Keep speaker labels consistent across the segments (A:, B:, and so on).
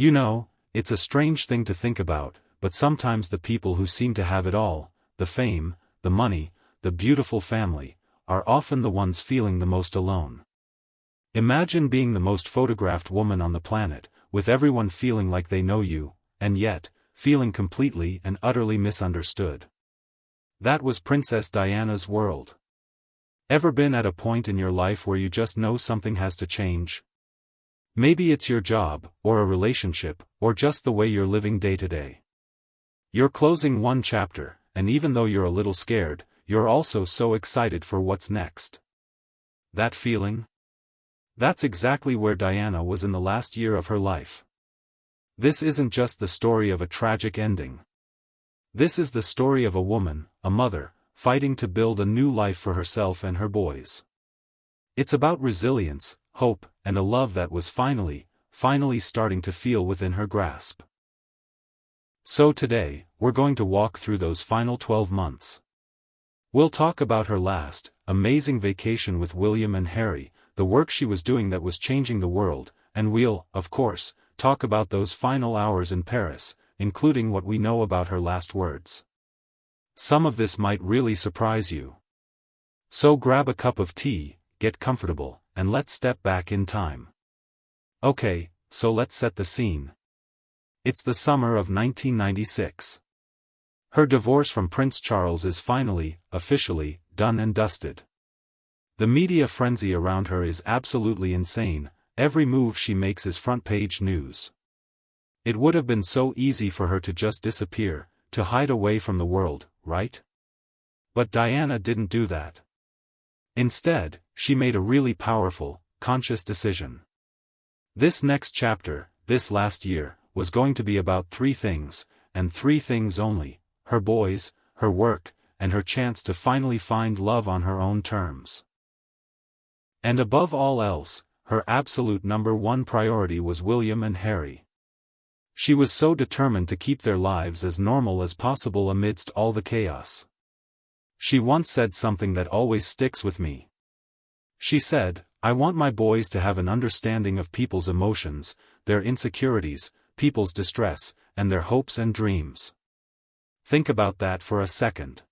A: You know, it's a strange thing to think about, but sometimes the people who seem to have it all, the fame, the money, the beautiful family, are often the ones feeling the most alone. Imagine being the most photographed woman on the planet, with everyone feeling like they know you, and yet, feeling completely and utterly misunderstood. That was Princess Diana's world. Ever been at a point in your life where you just know something has to change? Maybe it's your job, or a relationship, or just the way you're living day to day. You're closing one chapter, and even though you're a little scared, you're also so excited for what's next. That feeling? That's exactly where Diana was in the last year of her life. This isn't just the story of a tragic ending. This is the story of a woman, a mother, fighting to build a new life for herself and her boys. It's about resilience, hope, and a love that was finally starting to feel within her grasp. So today, we're going to walk through those final 12 months. We'll talk about her last, amazing vacation with William and Harry, the work she was doing that was changing the world, and we'll, of course, talk about those final hours in Paris, including what we know about her last words. Some of this might really surprise you. So grab a cup of tea, get comfortable, and let's step back in time. Okay, so let's set the scene. It's the summer of 1996. Her divorce from Prince Charles is finally, officially, done and dusted. The media frenzy around her is absolutely insane, every move she makes is front-page news. It would have been so easy for her to just disappear, to hide away from the world, right? But Diana didn't do that. Instead, she made a really powerful, conscious decision. This next chapter, this last year, was going to be about three things, and three things only: her boys, her work, and her chance to finally find love on her own terms. And above all else, her absolute number one priority was William and Harry. She was so determined to keep their lives as normal as possible amidst all the chaos. She once said something that always sticks with me. She said, "I want my boys to have an understanding of people's emotions, their insecurities, people's distress, and their hopes and dreams." Think about that for a second.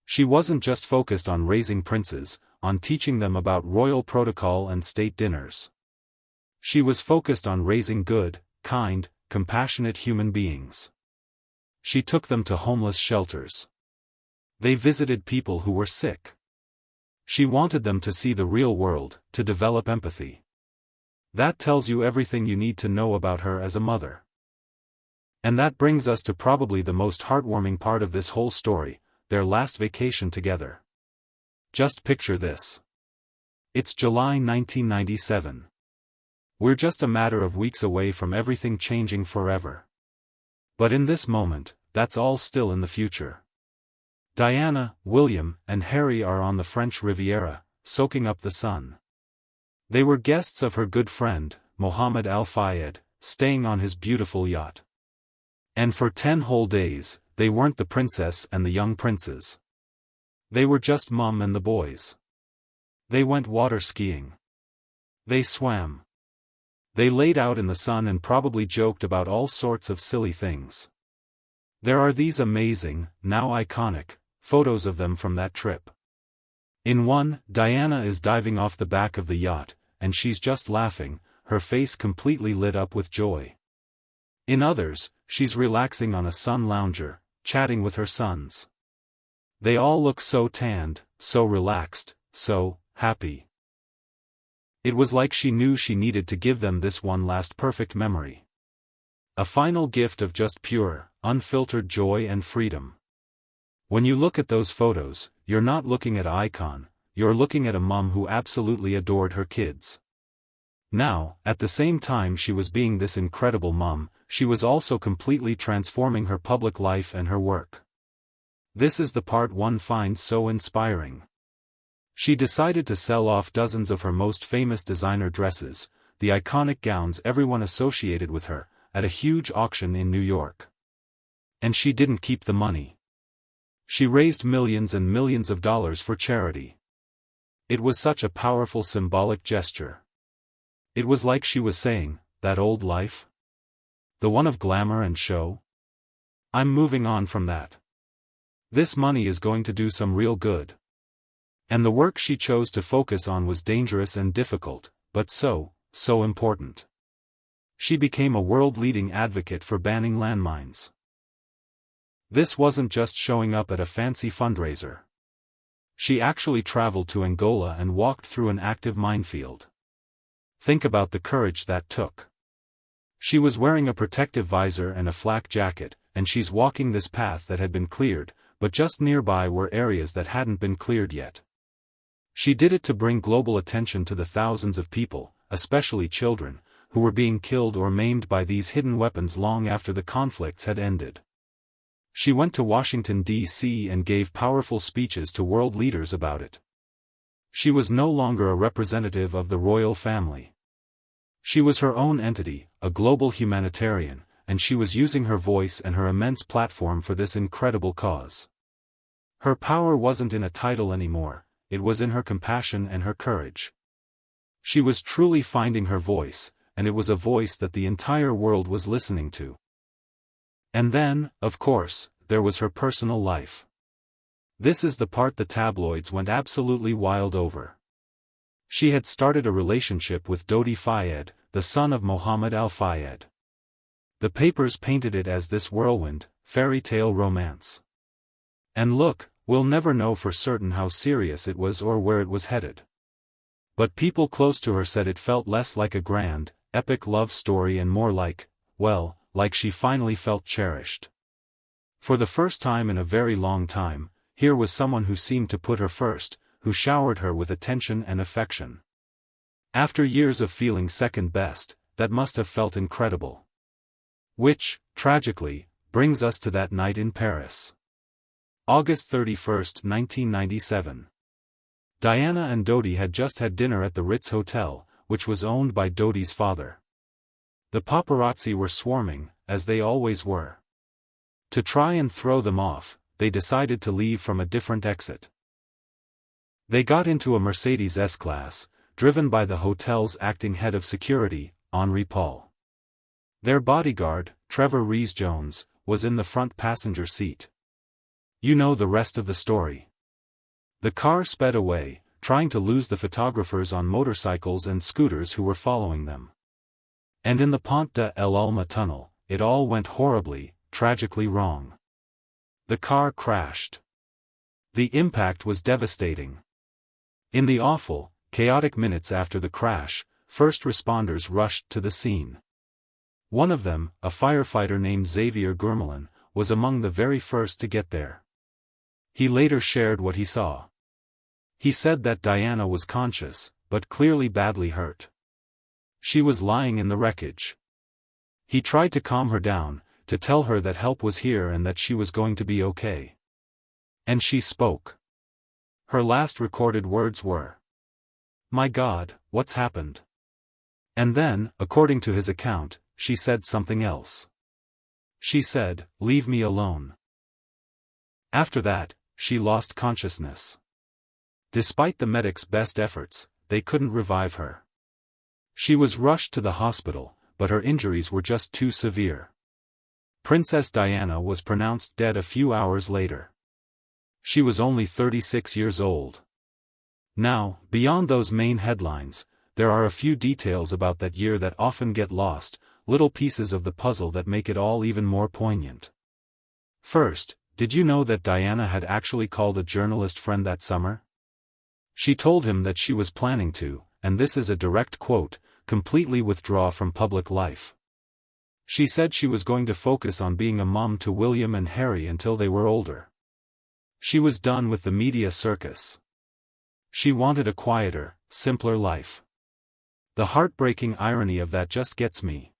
A: She wasn't just focused on raising princes, on teaching them about royal protocol and state dinners. She was focused on raising good, kind, compassionate human beings. She took them to homeless shelters. They visited people who were sick. She wanted them to see the real world, to develop empathy. That tells you everything you need to know about her as a mother. And that brings us to probably the most heartwarming part of this whole story, their last vacation together. Just picture this. It's July 1997. We're just a matter of weeks away from everything changing forever. But in this moment, that's all still in the future. Diana, William, and Harry are on the French Riviera, soaking up the sun. They were guests of her good friend, Mohammed Al-Fayed, staying on his beautiful yacht. And for 10 whole days, they weren't the princess and the young princes. They were just Mum and the boys. They went water skiing. They swam. They laid out in the sun and probably joked about all sorts of silly things. There are these amazing, now iconic, photos of them from that trip. In one, Diana is diving off the back of the yacht, and she's just laughing, her face completely lit up with joy. In others, she's relaxing on a sun lounger, chatting with her sons. They all look so tanned, so relaxed, so happy. It was like she knew she needed to give them this one last perfect memory. A final gift of just pure, unfiltered joy and freedom. When you look at those photos, you're not looking at an icon, you're looking at a mum who absolutely adored her kids. Now, at the same time she was being this incredible mum, she was also completely transforming her public life and her work. This is the part one finds so inspiring. She decided to sell off dozens of her most famous designer dresses, the iconic gowns everyone associated with her, at a huge auction in New York. And she didn't keep the money. She raised millions and millions of dollars for charity. It was such a powerful symbolic gesture. It was like she was saying, that old life? The one of glamour and show? I'm moving on from that. This money is going to do some real good. And the work she chose to focus on was dangerous and difficult, but so important. She became a world-leading advocate for banning landmines. This wasn't just showing up at a fancy fundraiser. She actually traveled to Angola and walked through an active minefield. Think about the courage that took. She was wearing a protective visor and a flak jacket, and she's walking this path that had been cleared, but just nearby were areas that hadn't been cleared yet. She did it to bring global attention to the thousands of people, especially children, who were being killed or maimed by these hidden weapons long after the conflicts had ended. She went to Washington, D.C. and gave powerful speeches to world leaders about it. She was no longer a representative of the royal family. She was her own entity, a global humanitarian, and she was using her voice and her immense platform for this incredible cause. Her power wasn't in a title anymore, it was in her compassion and her courage. She was truly finding her voice, and it was a voice that the entire world was listening to. And then, of course, there was her personal life. This is the part the tabloids went absolutely wild over. She had started a relationship with Dodi Fayed, the son of Mohammed al-Fayed. The papers painted it as this whirlwind, fairy tale romance. And look, we'll never know for certain how serious it was or where it was headed. But people close to her said it felt less like a grand, epic love story and more like, well, like she finally felt cherished. For the first time in a very long time, here was someone who seemed to put her first, who showered her with attention and affection. After years of feeling second best, that must have felt incredible. Which, tragically, brings us to that night in Paris. August 31, 1997. Diana and Dodi had just had dinner at the Ritz Hotel, which was owned by Dodi's father. The paparazzi were swarming, as they always were. To try and throw them off, they decided to leave from a different exit. They got into a Mercedes S-Class, driven by the hotel's acting head of security, Henri Paul. Their bodyguard, Trevor Rees-Jones, was in the front passenger seat. You know the rest of the story. The car sped away, trying to lose the photographers on motorcycles and scooters who were following them. And in the Pont de l'Alma tunnel, it all went horribly, tragically wrong. The car crashed. The impact was devastating. In the awful, chaotic minutes after the crash, first responders rushed to the scene. One of them, a firefighter named Xavier Gourmelin, was among the very first to get there. He later shared what he saw. He said that Diana was conscious, but clearly badly hurt. She was lying in the wreckage. He tried to calm her down, to tell her that help was here and that she was going to be okay. And she spoke. Her last recorded words were, "My God, what's happened?" And then, according to his account, she said something else. She said, "Leave me alone." After that, she lost consciousness. Despite the medics' best efforts, they couldn't revive her. She was rushed to the hospital, but her injuries were just too severe. Princess Diana was pronounced dead a few hours later. She was only 36 years old. Now, beyond those main headlines, there are a few details about that year that often get lost, little pieces of the puzzle that make it all even more poignant. First, did you know that Diana had actually called a journalist friend that summer? She told him that she was planning to, and this is a direct quote, completely withdraw from public life. She said she was going to focus on being a mom to William and Harry until they were older. She was done with the media circus. She wanted a quieter, simpler life. The heartbreaking irony of that just gets me.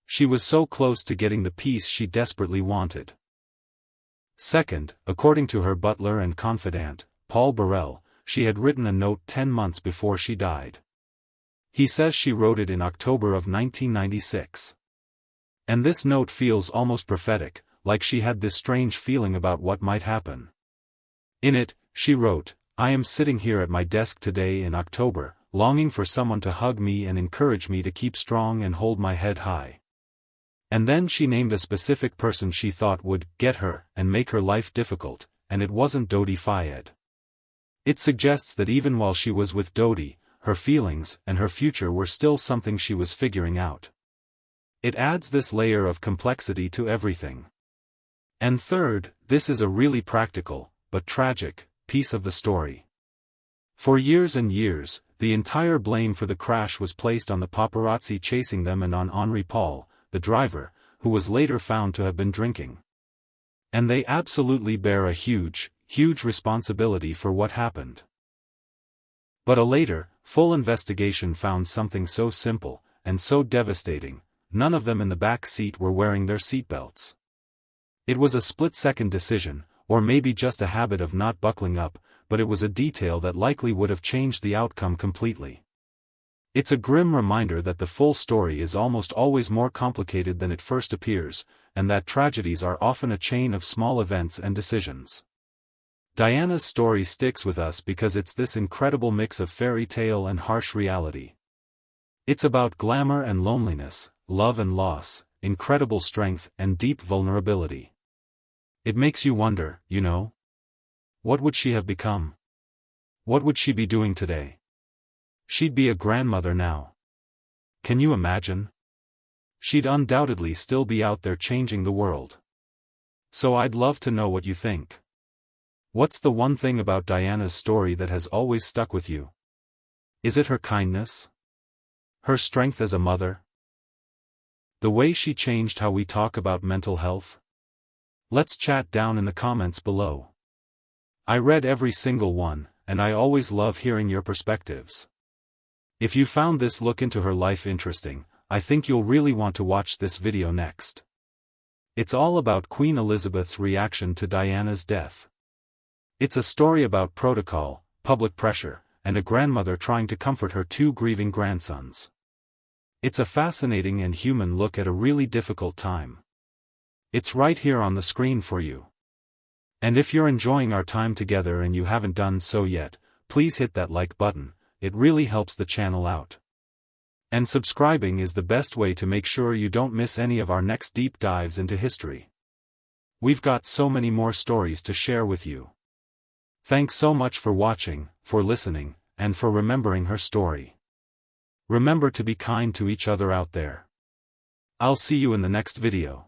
A: She was so close to getting the peace she desperately wanted. Second, according to her butler and confidant, Paul Burrell, she had written a note 10 months before she died. He says she wrote it in October of 1996. And this note feels almost prophetic, like she had this strange feeling about what might happen. In it, she wrote, "I am sitting here at my desk today in October, longing for someone to hug me and encourage me to keep strong and hold my head high." And then she named a specific person she thought would get her and make her life difficult, and it wasn't Dodi Fayed. It suggests that even while she was with Dodi, her feelings and her future were still something she was figuring out. It adds this layer of complexity to everything. And third, this is a really practical, but tragic, piece of the story. For years and years, the entire blame for the crash was placed on the paparazzi chasing them and on Henri Paul, the driver, who was later found to have been drinking. And they absolutely bear a huge responsibility for what happened. But a later, full investigation found something so simple, and so devastating: none of them in the back seat were wearing their seatbelts. It was a split-second decision, or maybe just a habit of not buckling up, but it was a detail that likely would have changed the outcome completely. It's a grim reminder that the full story is almost always more complicated than it first appears, and that tragedies are often a chain of small events and decisions. Diana's story sticks with us because it's this incredible mix of fairy tale and harsh reality. It's about glamour and loneliness, love and loss, incredible strength and deep vulnerability. It makes you wonder, what would she have become? What would she be doing today? She'd be a grandmother now. Can you imagine? She'd undoubtedly still be out there changing the world. So I'd love to know what you think. What's the one thing about Diana's story that has always stuck with you? Is it her kindness? Her strength as a mother? The way she changed how we talk about mental health? Let's chat down in the comments below. I read every single one, and I always love hearing your perspectives. If you found this look into her life interesting, I think you'll really want to watch this video next. It's all about Queen Elizabeth's reaction to Diana's death. It's a story about protocol, public pressure, and a grandmother trying to comfort her two grieving grandsons. It's a fascinating and human look at a really difficult time. It's right here on the screen for you. And if you're enjoying our time together and you haven't done so yet, please hit that like button, it really helps the channel out. And subscribing is the best way to make sure you don't miss any of our next deep dives into history. We've got so many more stories to share with you. Thanks so much for watching, for listening, and for remembering her story. Remember to be kind to each other out there. I'll see you in the next video.